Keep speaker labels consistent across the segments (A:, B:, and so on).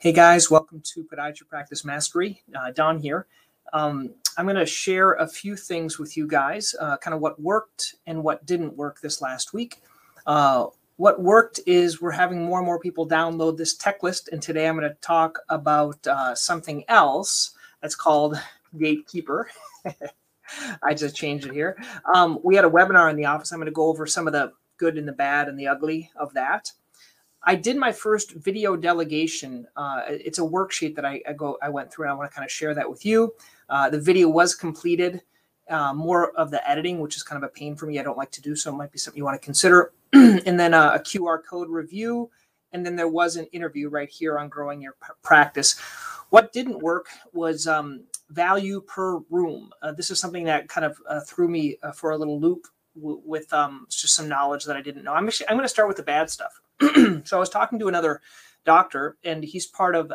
A: Hey guys, welcome to Podiatry Practice Mastery. Don here. I'm going to share a few things with you guys, kind of what worked and what didn't work this last week. What worked is we're having more and more people download this tech list, and today I'm going to talk about something else that's called Gatekeeper. I just changed it here. We had a webinar in the office. I'm going to go over some of the good and the bad and the ugly of that. I did my first video delegation. It's a worksheet that I went through, and I want to kind of share that with you. The video was completed. More of the editing, which is kind of a pain for me. I don't like to do, so it might be something you want to consider. And then a QR code review. And then there was an interview right here on growing your practice. What didn't work was value per room. This is something that kind of threw me for a little loop with just some knowledge that I didn't know. I'm going to start with the bad stuff. So I was talking to another doctor, and he's part of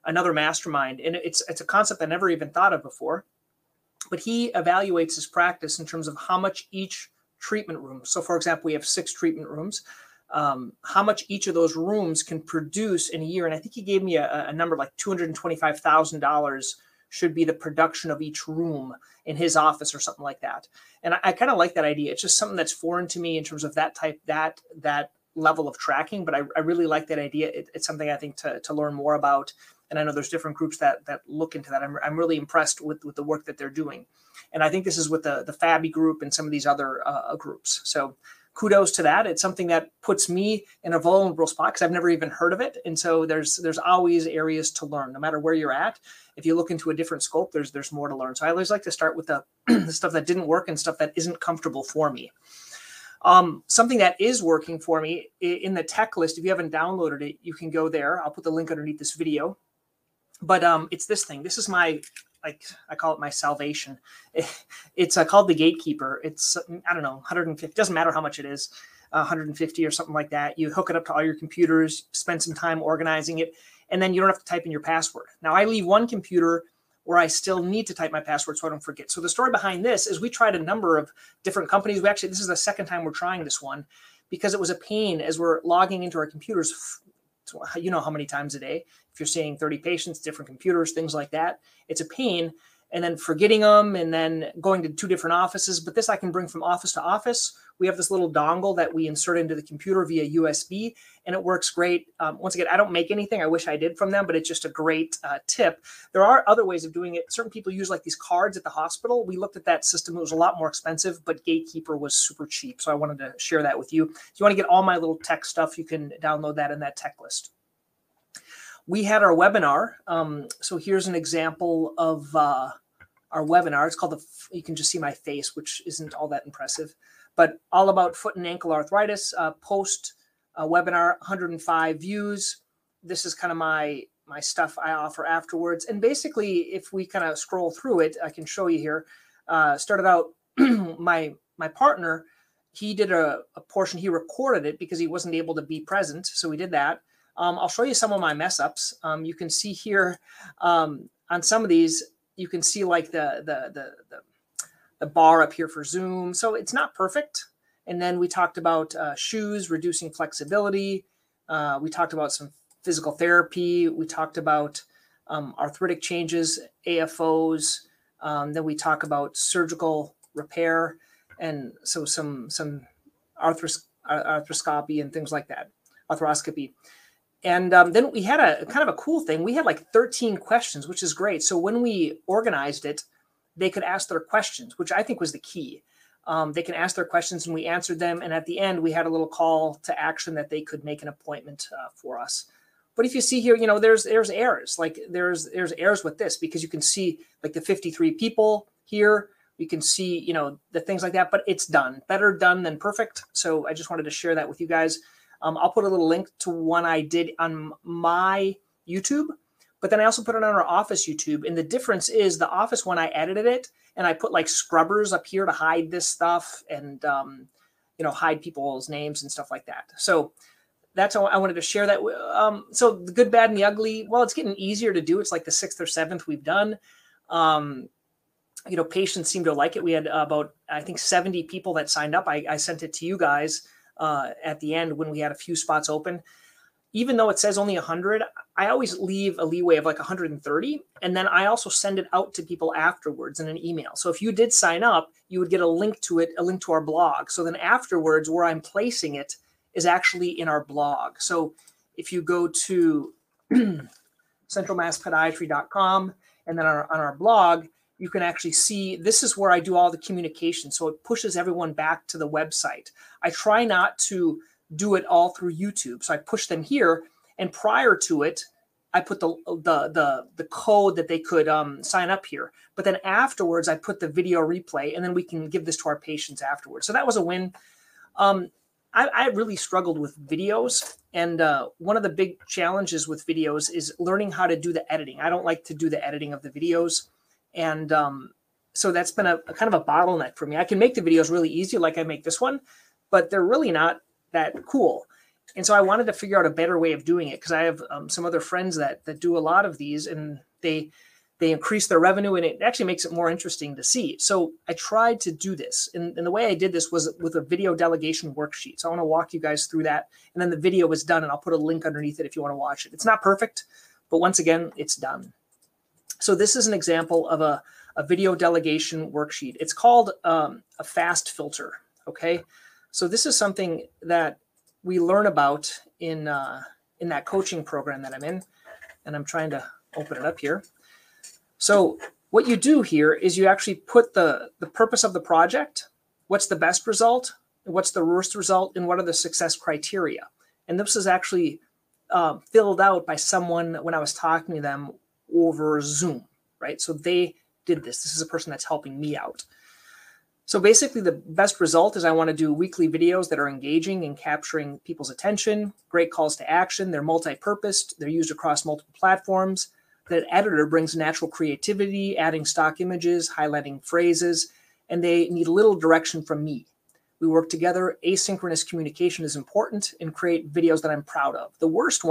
A: another mastermind, and it's a concept I never even thought of before. But he evaluates his practice in terms of how much each treatment room. So, for example, we have 6 treatment rooms. How much each of those rooms can produce in a year, and I think he gave me a number like $225,000 should be the production of each room in his office or something like that. And I kind of like that idea. It's just something that's foreign to me in terms of that level of tracking, but I really like that idea. It's something I think to learn more about. And I know there's different groups that look into that. I'm really impressed with the work that they're doing. And I think this is with the FABI group and some of these other groups. So kudos to that. It's something that puts me in a vulnerable spot because I've never even heard of it. And so there's always areas to learn, no matter where you're at. If you look into a different scope, there's more to learn. So I always like to start with the stuff that didn't work and stuff that isn't comfortable for me. Something that is working for me in the tech list, if you haven't downloaded it, you can go there. I'll put the link underneath this video. But it's this thing. This is my, like, I call it my salvation. It's called the Gatekeeper. It's, I don't know, 150, doesn't matter how much it is, 150 or something like that. You hook it up to all your computers, spend some time organizing it, and then you don't have to type in your password. Now, I leave one computer where I still need to type my password so I don't forget. So the story behind this is we tried a number of different companies. This is the second time we're trying this one because it was a pain as we're logging into our computers. You know how many times a day, if you're seeing 30 patients, different computers, things like that, it's a pain. And then forgetting them and then going to 2 different offices. But this I can bring from office to office. We have this little dongle that we insert into the computer via USB, and it works great. Once again, I don't make anything. I wish I did from them, but it's just a great tip. There are other ways of doing it. Certain people use like these cards at the hospital. We looked at that system. It was a lot more expensive, but Gatekeeper was super cheap. So I wanted to share that with you. If you want to get all my little tech stuff, you can download that in that tech list. We had our webinar. So here's an example of our webinar. It's called you can just see my face, which isn't all that impressive, but all about foot and ankle arthritis. Post webinar, 105 views. This is kind of my stuff I offer afterwards. And basically, if we kind of scroll through it, I can show you here. Started out, my partner, he did a portion. He recorded it because he wasn't able to be present, so we did that. I'll show you some of my mess ups. You can see here on some of these, you can see like the bar up here for Zoom. So it's not perfect. And then we talked about shoes, reducing flexibility. We talked about some physical therapy. We talked about arthritic changes, AFOs. Then we talk about surgical repair. And so some arthroscopy and things like that, arthroscopy. And then we had a kind of a cool thing. We had like 13 questions, which is great. So when we organized it, they could ask their questions, which I think was the key. They can ask their questions and we answered them. And at the end, we had a little call to action that they could make an appointment for us. But if you see here, you know, there's errors. Like there's errors with this because you can see like the 53 people here. You can see, you know, the things like that, but it's done. Better done than perfect. So I just wanted to share that with you guys. I'll put a little link to one I did on my YouTube, but then I also put it on our office YouTube. And the difference is the office one, I edited it and I put like scrubbers up here to hide this stuff and, you know, hide people's names and stuff like that. So that's how I wanted to share that. So the good, bad, and the ugly, well, it's getting easier to do. It's like the 6th or 7th we've done. You know, patients seem to like it. We had about, I think, 70 people that signed up. I sent it to you guys at the end when we had a few spots open. even though it says only 100, I always leave a leeway of like 130. And then I also send it out to people afterwards in an email. So if you did sign up, you would get a link to it, a link to our blog. So then afterwards, where I'm placing it is actually in our blog. So if you go to centralmasspodiatry.com and then on our blog, you can actually see this is where I do all the communication. So it pushes everyone back to the website. I try not to do it all through YouTube. So I push them here. And prior to it, I put the code that they could sign up here. But then afterwards, I put the video replay, and then we can give this to our patients afterwards. So that was a win. I really struggled with videos. And one of the big challenges with videos is learning how to do the editing. I don't like to do the editing of the videos. And so that's been a kind of a bottleneck for me. I can make the videos really easy, like I make this one, but they're really not that cool. And so I wanted to figure out a better way of doing it, because I have some other friends that do a lot of these, and they increase their revenue, and it actually makes it more interesting to see. So I tried to do this. And the way I did this was with a video delegation worksheet. So I want to walk you guys through that. And then the video was done, and I'll put a link underneath it if you want to watch it. It's not perfect, but once again, it's done. So this is an example of a video delegation worksheet. It's called a fast filter, okay? So this is something that we learn about in that coaching program that I'm in, and I'm trying to open it up here. So what you do here is you actually put the purpose of the project, what's the best result, what's the worst result, and what are the success criteria. And this is actually filled out by someone when I was talking to them over Zoom, right? So they did this. This is a person that's helping me out. So basically the best result is I want to do weekly videos that are engaging and capturing people's attention, great calls to action. They're multi-purposed. They're used across multiple platforms. The editor brings natural creativity, adding stock images, highlighting phrases, and they need little direction from me. We work together. Asynchronous communication is important, and create videos that I'm proud of. The worst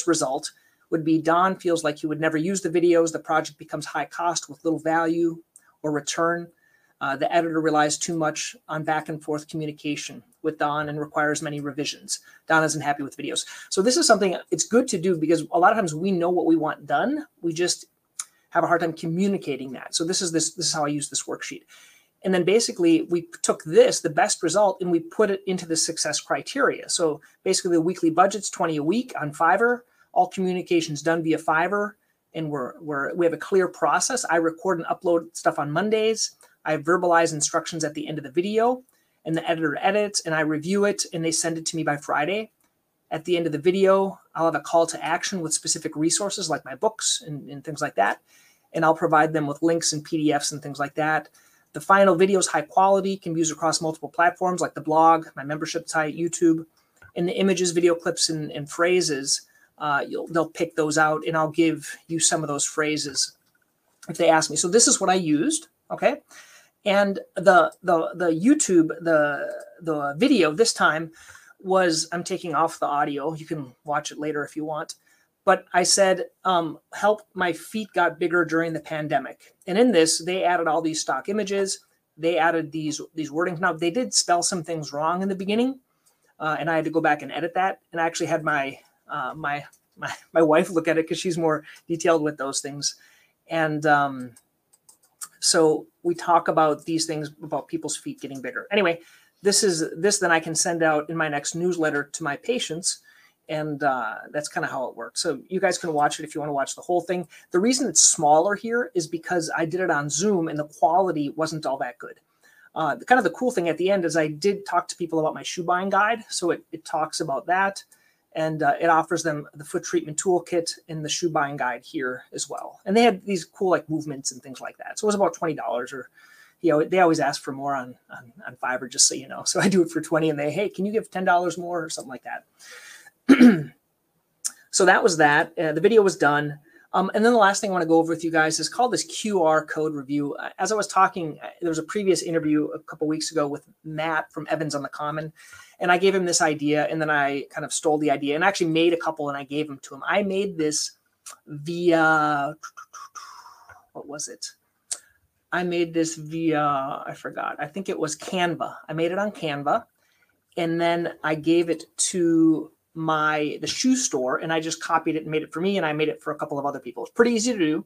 A: result would be Don feels like he would never use the videos. The project becomes high cost with little value or return. The editor relies too much on back and forth communication with Don and requires many revisions. Don isn't happy with videos. So this is something it's good to do, because a lot of times we know what we want done. We just have a hard time communicating that. So this is how I use this worksheet. And then basically we took the best result, and we put it into the success criteria. So basically the weekly budget's $20 a week on Fiverr. All communications done via Fiverr, and we have a clear process. I record and upload stuff on Mondays. I verbalize instructions at the end of the video, and the editor edits, and I review it, and they send it to me by Friday. At the end of the video, I'll have a call to action with specific resources like my books and things like that. And I'll provide them with links and PDFs and things like that. The final video is high quality, can be used across multiple platforms like the blog, my membership site, YouTube. And the images, video clips, and phrases, they'll pick those out, and I'll give you some of those phrases if they ask me. So this is what I used, okay? And the YouTube, the video this time was, I'm taking off the audio. You can watch it later if you want. But I said, help, my feet got bigger during the pandemic. And in this, they added all these stock images. They added these wordings. Now, they did spell some things wrong in the beginning, and I had to go back and edit that. And I actually had my wife look at it, because she's more detailed with those things. And so we talk about these things about people's feet getting bigger. Anyway, this then I can send out in my next newsletter to my patients. And that's kind of how it works. So you guys can watch it if you want to watch the whole thing. The reason it's smaller here is because I did it on Zoom, and the quality wasn't all that good. Kind of the cool thing at the end is I did talk to people about my shoe buying guide. So it talks about that. And it offers them the foot treatment toolkit and the shoe buying guide here as well. And they had these cool like movements and things like that. So it was about $20, or they always ask for more on Fiverr, just so you know. So I do it for 20, and hey, can you give $10 more or something like that? So that was that. The video was done. And then the last thing I want to go over with you guys is called this QR code review. As I was talking, there was a previous interview a couple weeks ago with Matt from Evans on the Common, and I gave him this idea, and then I kind of stole the idea and actually made a couple, and I gave them to him. I made this via, what was it? I made this via, I forgot. I think it was Canva. I made it on Canva, and then I gave it to the shoe store, and I just copied it and made it for me, and I made it for a couple of other people. It's pretty easy to do.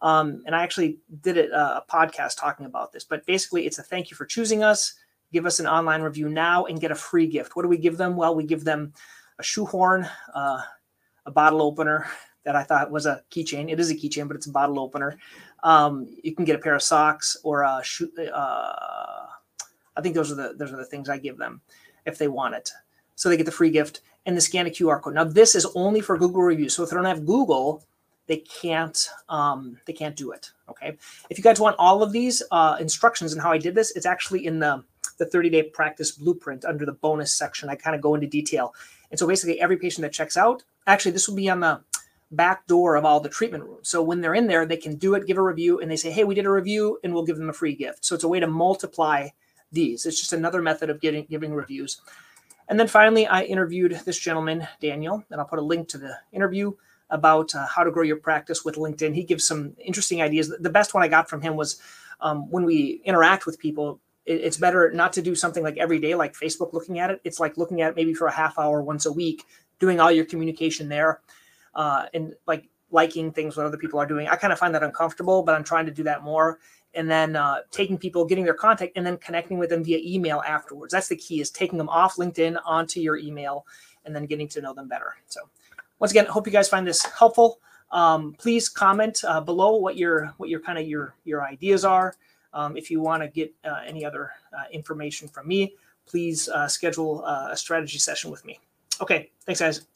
A: And I actually did a podcast talking about this, but basically it's a thank you for choosing us. Give us an online review now and get a free gift. What do we give them? Well, we give them a shoehorn, a bottle opener that I thought was a keychain. It is a keychain, but it's a bottle opener. You can get a pair of socks or a shoe. I think those are the things I give them if they want it. So they get the free gift and the scan a QR code. Now this is only for Google reviews. So if they don't have Google, they can't do it. Okay. If you guys want all of these instructions and how I did this, it's actually in the 30-day practice blueprint under the bonus section. I kind of go into detail. And so basically every patient that checks out, actually this will be on the back door of all the treatment rooms. So when they're in there, they can do it, give a review, and they say, hey, we did a review, and we'll give them a free gift. So it's a way to multiply these. It's just another method of giving reviews. And then finally, I interviewed this gentleman, Daniel, and I'll put a link to the interview about how to grow your practice with LinkedIn. He gives some interesting ideas. The best one I got from him was when we interact with people, it's better not to do something like every day, like Facebook looking at it. It's like looking at it maybe for a half hour once a week, doing all your communication there and like liking things what other people are doing. I kind of find that uncomfortable, but I'm trying to do that more. And then taking people, getting their contact, and then connecting with them via email afterwards. That's the key, is taking them off LinkedIn onto your email and then getting to know them better. So once again, I hope you guys find this helpful. Please comment below what your ideas are. If you want to get any other information from me, please schedule a strategy session with me. Okay, thanks guys.